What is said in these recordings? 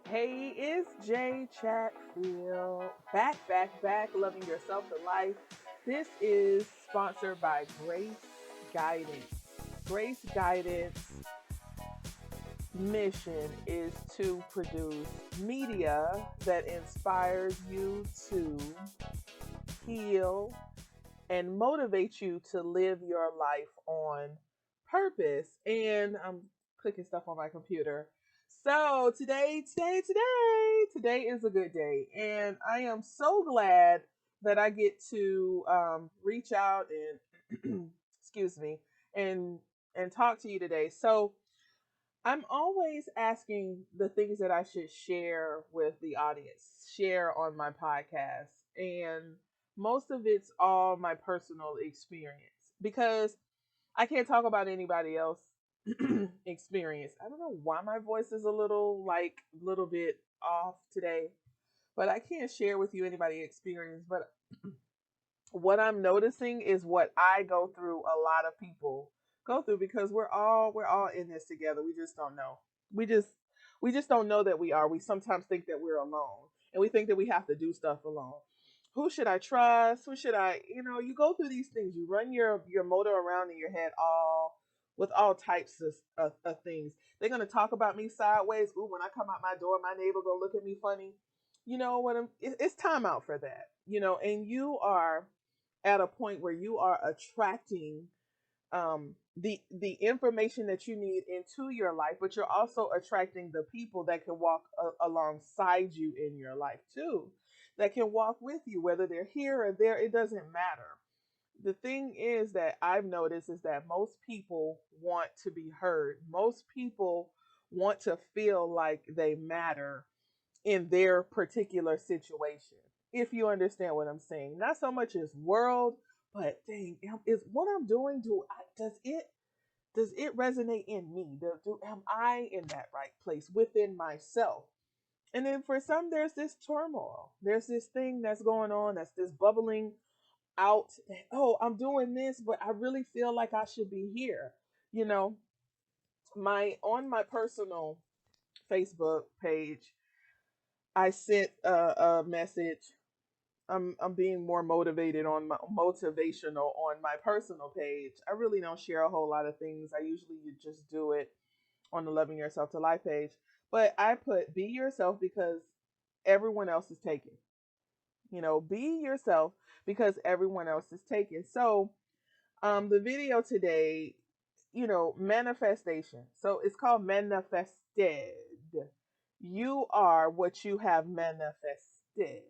Hey, it's Jay Chatfield. Back, loving yourself to life. This is sponsored by Grace Guidance. Grace Guidance mission is to produce media that inspires you to heal and motivate you to live your life on purpose. And I'm clicking stuff on my computer. So today is a good day, and I am so glad that I get to reach out and excuse me and talk to you today. So I'm always asking the things that I should share with the audience, share on my podcast. And most of it's all my personal experience because I can't talk about anybody else experience. I don't know why my voice is a little bit off today, but I can't share with you anybody experience. But what I'm noticing is what I go through, a lot of people go through, because we're all in this together. We just don't know. We just we just don't know that we are. We sometimes think that we're alone, and we think that we have to do stuff alone. Who should I trust? Who should I, you go through these things. You run your motor around in your head all with all types of things. They're gonna talk about me sideways. Ooh, when I come out my door, my neighbor gonna look at me funny. You know what? It's time out for that. And you are at a point where you are attracting the information that you need into your life, but you're also attracting the people that can walk alongside you in your life too, that can walk with you, whether they're here or there. It doesn't matter. The thing is that I've noticed is that most people want to be heard. Most people want to feel like they matter in their particular situation. If you understand what I'm saying, not so much as world, but dang, is what I'm doing, does it resonate in me? Am I in that right place within myself? And then for some, there's this turmoil. There's this thing that's going on, that's this bubbling out that, oh, I'm doing this, but I really feel like I should be here. You know, my on my personal Facebook page, I sent a message. I'm being more motivated on my motivational on my personal page. I really don't share a whole lot of things. I usually just do it on the Loving Yourself to Life page. But I put be yourself because everyone else is taken. Be yourself because everyone else is taken. So the video today, manifestation. So it's called manifested. You are what you have manifested.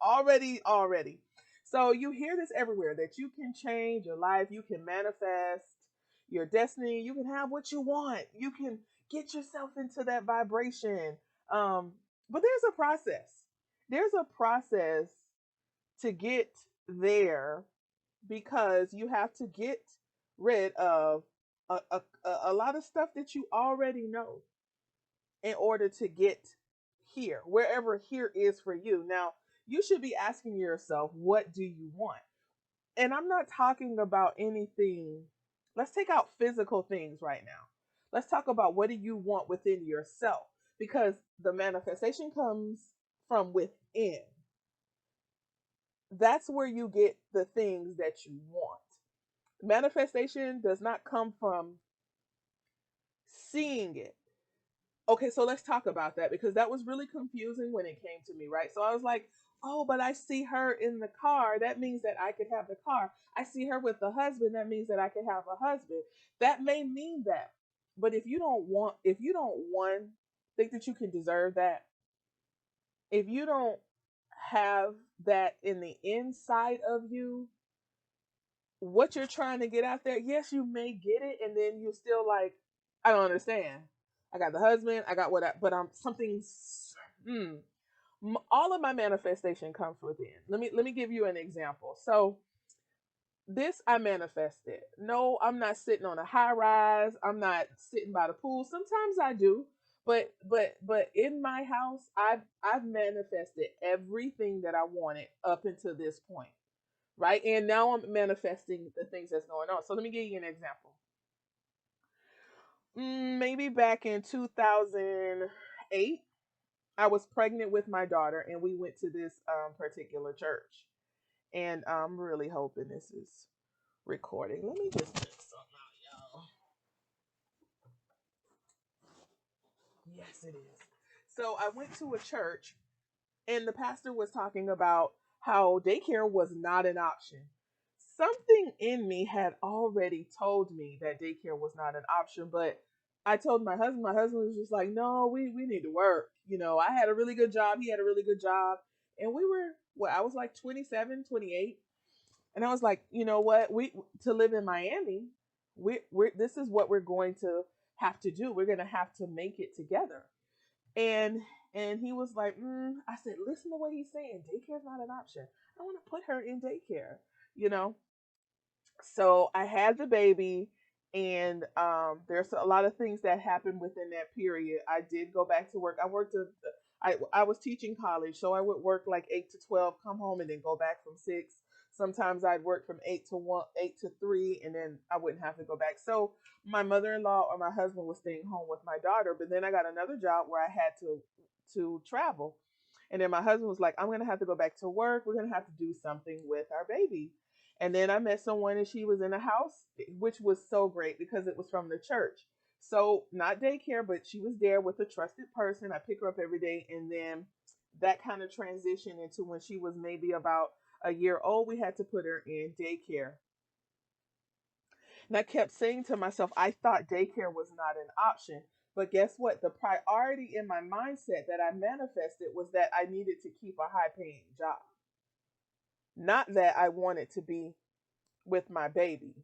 already. So you hear this everywhere that you can change your life, you can manifest your destiny, you can have what you want, you can get yourself into that vibration. But there's a process. There's a process to get there because you have to get rid of a lot of stuff that you already know in order to get here, wherever here is for you. Now, you should be asking yourself, what do you want? And I'm not talking about anything. Let's take out physical things right now. Let's talk about what do you want within yourself, because the manifestation comes from within. That's where you get the things that you want. Manifestation does not come from seeing it. Okay, so let's talk about that because that was really confusing when it came to me, right? So I was like, oh, but I see her in the car. That means that I could have the car. I see her with the husband. That means that I could have a husband. That may mean that. But if you don't, one, think that you can deserve that, if you don't have that in the inside of you, what you're trying to get out there, yes, you may get it, and then you're still like, I don't understand. I got the husband, I got what I, but I'm something. Mm, all of my manifestation comes within. Let me give you an example. So this I manifested. No, I'm not sitting on a high rise. I'm not sitting by the pool. Sometimes I do, but in my house, I've manifested everything that I wanted up until this point, right? And now I'm manifesting the things that's going on. So let me give you an example. Maybe back in 2018, 8, I was pregnant with my daughter, and we went to this particular church. And I'm really hoping this is recording. Let me just check something out, y'all. Yes, it is. So I went to a church, and the pastor was talking about how daycare was not an option. Something in me had already told me that daycare was not an option, but I told my husband was just like, no, we need to work. I had a really good job. He had a really good job. And we were, I was like 27, 28. And I was like, you know what? To live in Miami, this is what we're going to have to do. We're going to have to make it together. And and he was like, I said, listen to what he's saying. Daycare's not an option. I want to put her in daycare, you know. So I had the baby, and there's a lot of things that happened within that period. I did go back to work. I was teaching college, so I would work like 8 to 12, come home, and then go back from 6. Sometimes I'd work from 8 to 1, 8 to 3, and then I wouldn't have to go back. So my mother-in-law or my husband was staying home with my daughter, but then I got another job where I had to travel. And then my husband was like, I'm going to have to go back to work. We're going to have to do something with our baby. And then I met someone, and she was in a house, which was so great because it was from the church. So, not daycare, but she was there with a trusted person. I pick her up every day. And then that kind of transitioned into when she was maybe about a year old, we had to put her in daycare. And I kept saying to myself, I thought daycare was not an option. But guess what? The priority in my mindset that I manifested was that I needed to keep a high paying job, not that I wanted to be with my baby.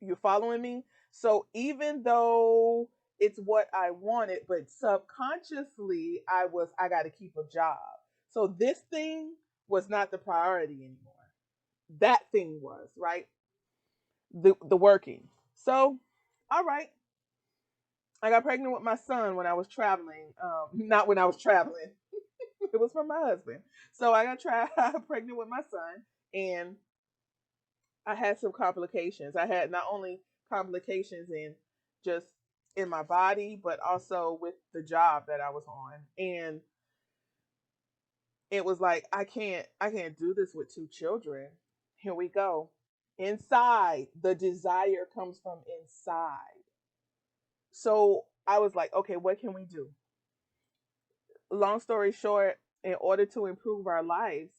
You following me? So even though it's what I wanted, but subconsciously I got to keep a job. So this thing was not the priority anymore. That thing was, right? The working. So, all right. I got pregnant with my son when I was traveling. Not when I was traveling. It was from my husband. So I got pregnant with my son, and I had some complications. I had not only complications in just in my body, but also with the job that I was on. And it was like, I can't do this with 2 children. Here we go. Inside, the desire comes from inside. So I was like, okay, what can we do? Long story short, in order to improve our lives,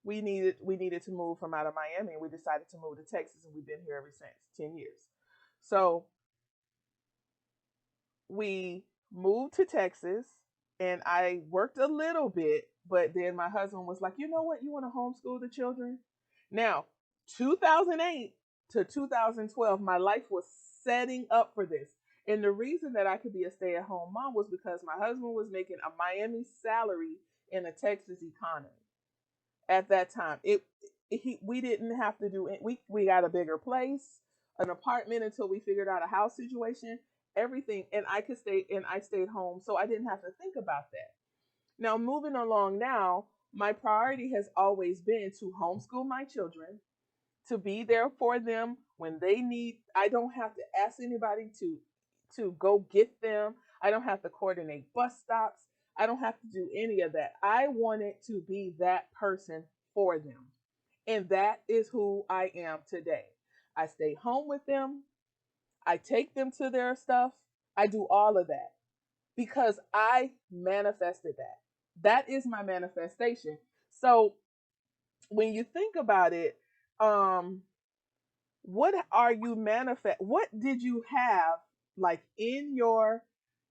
we needed to move from out of Miami, and we decided to move to Texas, and we've been here ever since, 10 years. So we moved to Texas, and I worked a little bit, but then my husband was like, you know what, you want to homeschool the children? Now, 2008 to 2012, my life was setting up for this. And the reason that I could be a stay at home mom was because my husband was making a Miami salary in a Texas economy at that time. We didn't have to do it. We got a bigger place, an apartment until we figured out a house situation, everything, and I stayed home, so I didn't have to think about that. Now moving along now, my priority has always been to homeschool my children, to be there for them when they need. I don't have to ask anybody to go get them. I don't have to coordinate bus stops. I don't have to do any of that. I wanted to be that person for them. And that is who I am today. I stay home with them. I take them to their stuff. I do all of that because I manifested that. That is my manifestation. So when you think about it, um, what did you have like in your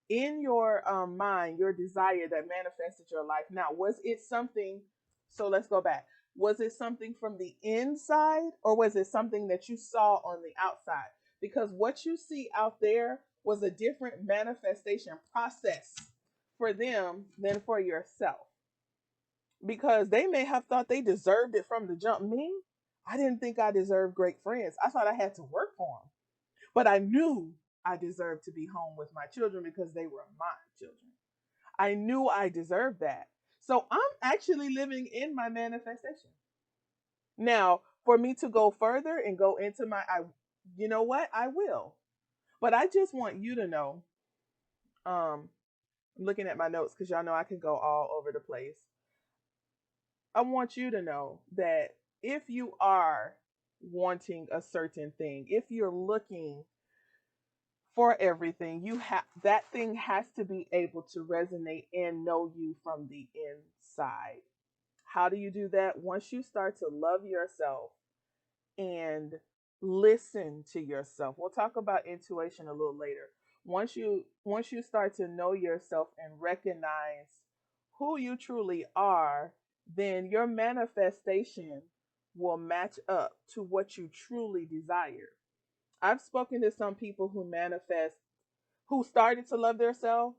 mind, your desire that manifested your life? Now, was it something? So let's go back. Was it something from the inside, or was it something that you saw on the outside? Because what you see out there was a different manifestation process for them than for yourself, because they may have thought they deserved it from the jump. Me, I didn't think I deserved great friends. I thought I had to work for them. But I knew I deserved to be home with my children because they were my children. I knew I deserved that. So I'm actually living in my manifestation. Now, for me to go further and go into you know what? I will. But I just want you to know, um, I'm looking at my notes because y'all know I can go all over the place. I want you to know that if you are wanting a certain thing, if you're looking for everything, you have that thing has to be able to resonate and know you from the inside. How do you do that? Once you start to love yourself and listen to yourself. We'll talk about intuition a little later. Once you start to know yourself and recognize who you truly are, then your manifestation will match up to what you truly desire. I've spoken to some people who manifest, who started to love themselves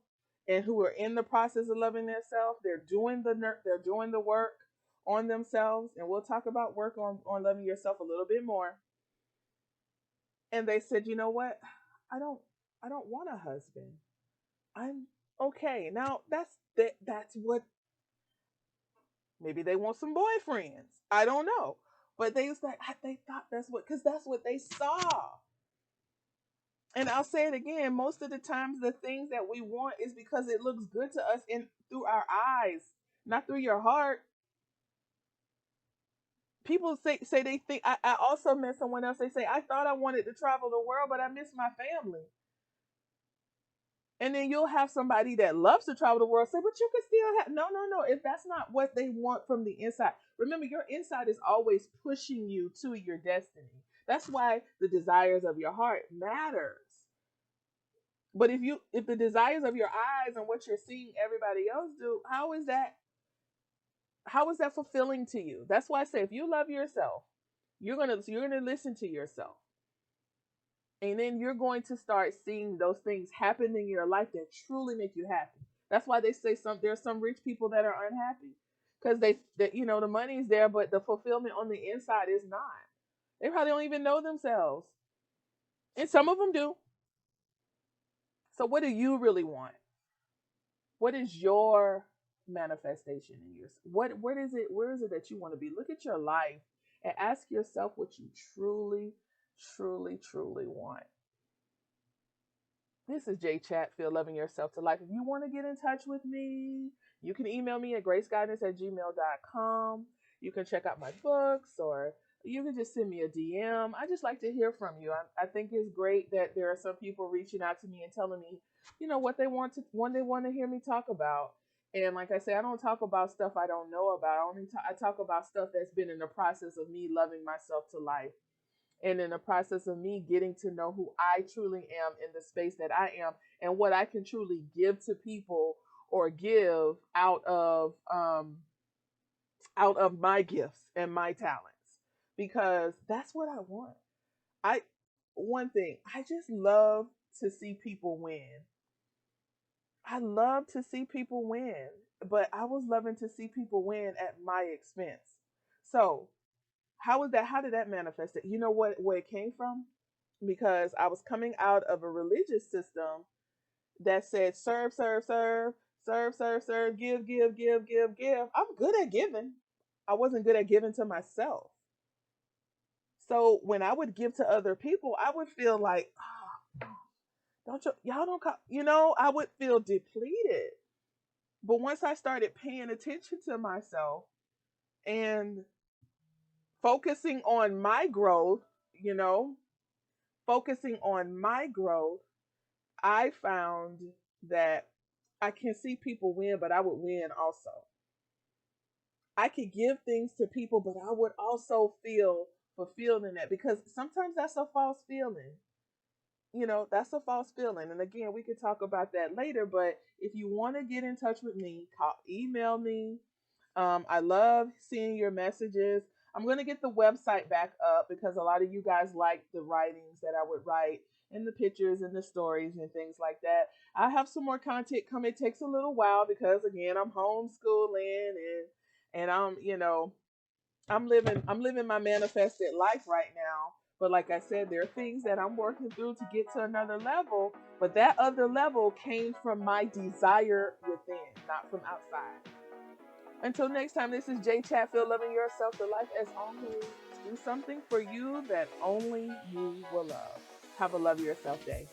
and who are in the process of loving themselves. They're doing the work on themselves, and we'll talk about work on loving yourself a little bit more. And they said, you know what? I don't I don't want a husband. I'm okay. Now that's what, maybe they want some boyfriends. I don't know. But they was like, they thought that's what, because that's what they saw. And I'll say it again, most of the times the things that we want is because it looks good to us in through our eyes, not through your heart. People say they think, I also met someone else, they say, I thought I wanted to travel the world, but I miss my family. And then you'll have somebody that loves to travel the world say, but you can still have, no. If that's not what they want from the inside, remember your inside is always pushing you to your destiny. That's why the desires of your heart matters. But if the desires of your eyes and what you're seeing everybody else do, how is that fulfilling to you? That's why I say, if you love yourself, you're gonna listen to yourself. And then you're going to start seeing those things happen in your life that truly make you happy. That's why they say there's some rich people that are unhappy because the money's there, but the fulfillment on the inside is not. They probably don't even know themselves, and some of them do. So, what do you really want? What is your manifestation in yours? What is it? Where is it that you want to be? Look at your life and ask yourself what you truly, truly, truly want. This is Jay Chatfield, Loving Yourself to Life. If you want to get in touch with me, you can email me at graceguidance@gmail.com. You can check out my books, or you can just send me a DM. I just like to hear from you. I think it's great that there are some people reaching out to me and telling me, what they want to hear me talk about. And like I say, I don't talk about stuff I don't know about. I talk about stuff that's been in the process of me loving myself to life, and in the process of me getting to know who I truly am in the space that I am, and what I can truly give to people, or give out of my gifts and my talents, because that's what I want. I One thing, I just love to see people win. I love to see people win, but I was loving to see people win at my expense. So how was that? How did that manifest it? You know where it came from? Because I was coming out of a religious system that said serve, serve, serve, serve, serve, serve, give, give, give, give, give. I'm good at giving. I wasn't good at giving to myself. So when I would give to other people, I would feel like, don't y'all don't come, I would feel depleted. But once I started paying attention to myself and focusing on my growth, you know, focusing on my growth, I found that I can see people win, but I would win also. I could give things to people, but I would also feel fulfilled in that, because sometimes that's a false feeling. That's a false feeling. And again, we could talk about that later, but if you want to get in touch with me, email me. I love seeing your messages. I'm going to get the website back up because a lot of you guys like the writings that I would write, and the pictures and the stories and things like that. I have some more content coming. It takes a little while because again, I'm homeschooling, and I'm living my manifested life right now. But like I said, there are things that I'm working through to get to another level. But that other level came from my desire within, not from outside. Until next time, this is Jay Chatfield, Loving Yourself to Life. As always, do something for you that only you will love. Have a love yourself day.